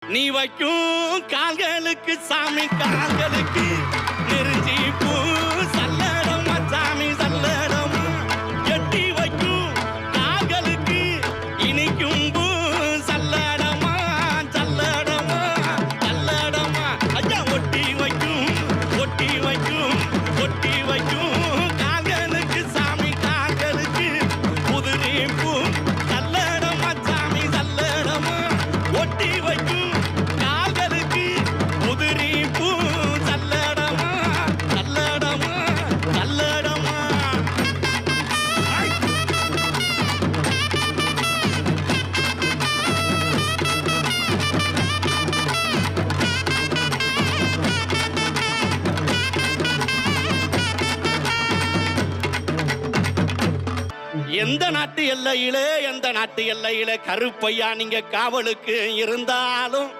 நீ வைக்கும் கால்களுக்கு சாமி கால்களுக்கு நெருஞ்சி பூ சல்லடமா சாமி சல்லடமா எட்டி வைக்கும் கால்களுக்கு இனிக்கும் பூ சல்லடமா சல்லடமா சல்லடமா ஐயா ஒட்டி வைக்கும் ஒட்டி வைக்கும் ஒட்டி வைக்கும் கால்களுக்கு சாமி கால்களுக்கு புதுரி பூ சல்லடமா சாமி சல்லடமா ஒட்டி வைக்கும் எந்த நாட்டு எல்லையிலே கருப்பையா நீங்க காவலுக்கு இருந்தாலும்